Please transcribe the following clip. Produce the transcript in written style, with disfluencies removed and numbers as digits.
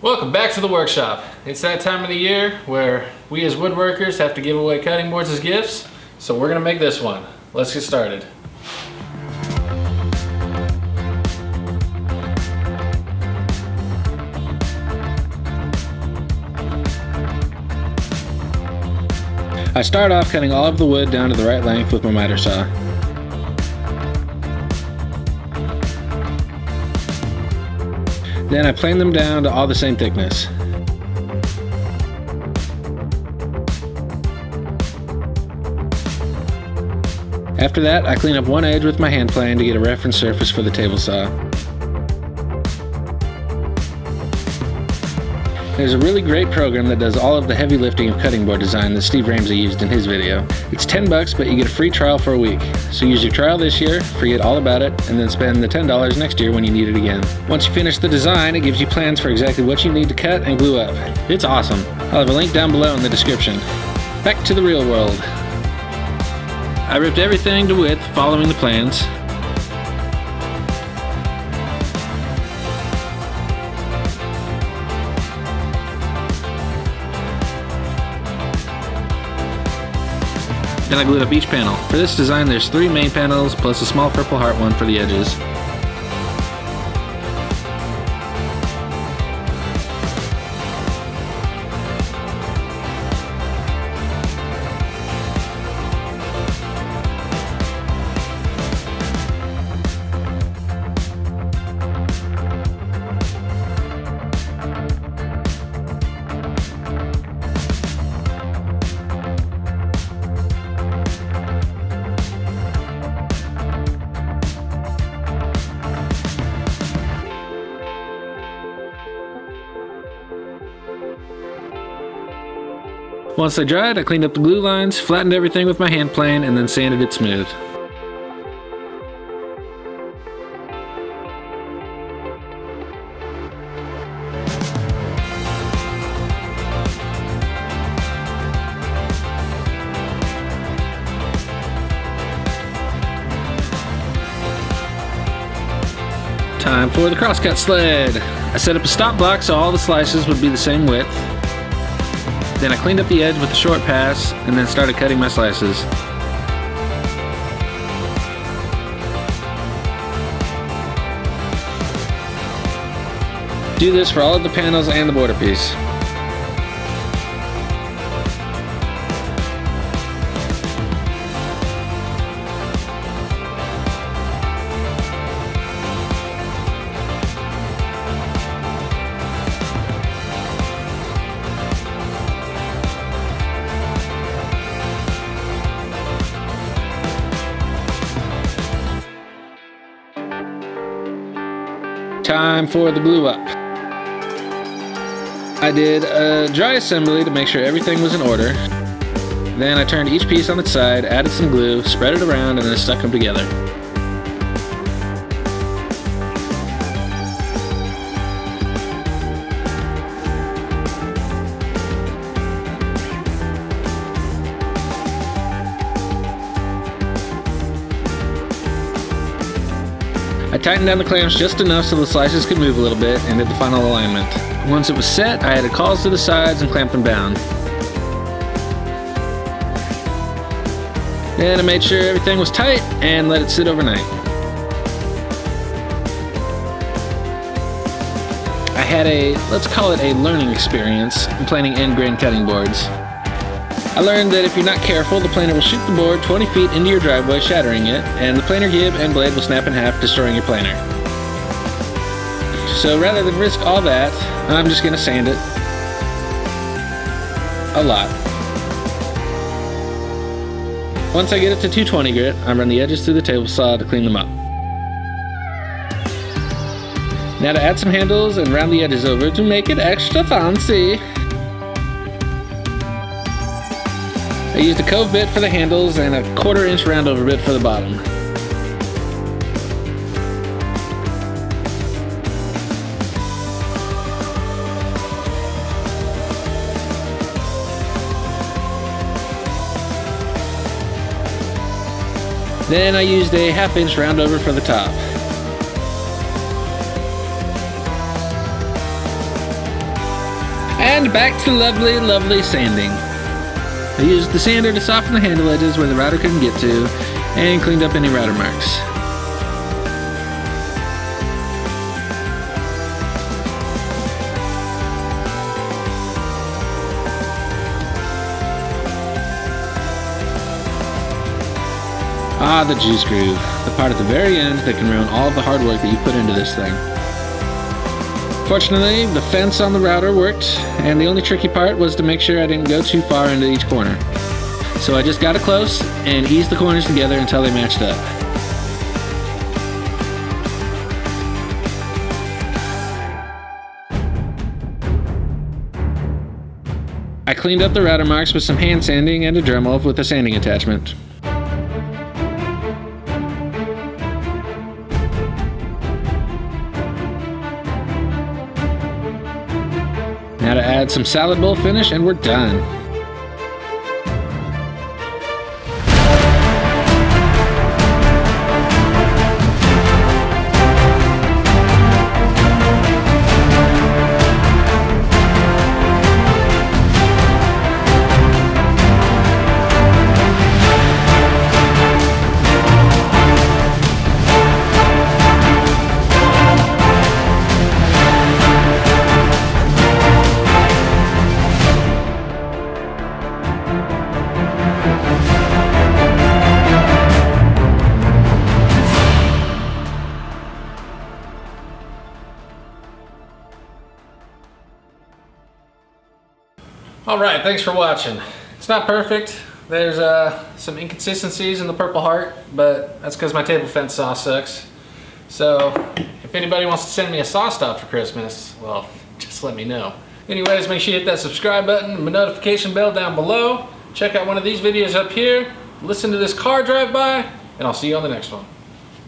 Welcome back to the workshop. It's that time of the year where we as woodworkers have to give away cutting boards as gifts, so we're gonna make this one. Let's get started. I start off cutting all of the wood down to the right length with my miter saw. Then I plane them down to all the same thickness. After that, I clean up one edge with my hand plane to get a reference surface for the table saw. There's a really great program that does all of the heavy lifting of cutting board design that Steve Ramsey used in his video. It's $10, but you get a free trial for a week. So use your trial this year, forget all about it, and then spend the $10 next year when you need it again. Once you finish the design, it gives you plans for exactly what you need to cut and glue up. It's awesome. I'll have a link down below in the description. Back to the real world. I ripped everything to width following the plans. Then I glued up each panel. For this design there's 3 main panels plus a small purple heart one for the edges. Once they dried, I cleaned up the glue lines, flattened everything with my hand plane, and then sanded it smooth. Time for the crosscut sled. I set up a stop block so all the slices would be the same width. Then I cleaned up the edge with a short pass and then started cutting my slices. Do this for all of the panels and the border piece. Time for the glue up. I did a dry assembly to make sure everything was in order. Then I turned each piece on its side, added some glue, spread it around, and then stuck them together. I tightened down the clamps just enough so the slices could move a little bit and did the final alignment. Once it was set, I added cawls to the sides and clamped them down. Then I made sure everything was tight and let it sit overnight. I had a, let's call it a learning experience in planing end grain cutting boards. I learned that if you're not careful, the planer will shoot the board 20 feet into your driveway, shattering it, and the planer gib and blade will snap in half, destroying your planer. So rather than risk all that, I'm just going to sand it a lot. Once I get it to 220 grit, I run the edges through the table saw to clean them up. Now to add some handles and round the edges over to make it extra fancy. I used a cove bit for the handles and a 1/4 inch roundover bit for the bottom. Then I used a 1/2 inch roundover for the top. And back to lovely, lovely sanding. I used the sander to soften the handle edges where the router couldn't get to, and cleaned up any router marks. Ah, the juice groove, the part at the very end that can ruin all of the hard work that you put into this thing. Fortunately, the fence on the router worked, and the only tricky part was to make sure I didn't go too far into each corner. So I just got it close and eased the corners together until they matched up. I cleaned up the router marks with some hand sanding and a Dremel with a sanding attachment. Now to add some salad bowl finish and we're done. Alright, thanks for watching. It's not perfect. There's some inconsistencies in the Purple Heart, but that's because my table fence saw sucks. So, if anybody wants to send me a saw stop for Christmas, well, just let me know. Anyways, make sure you hit that subscribe button and the notification bell down below. Check out one of these videos up here. Listen to this car drive by, and I'll see you on the next one.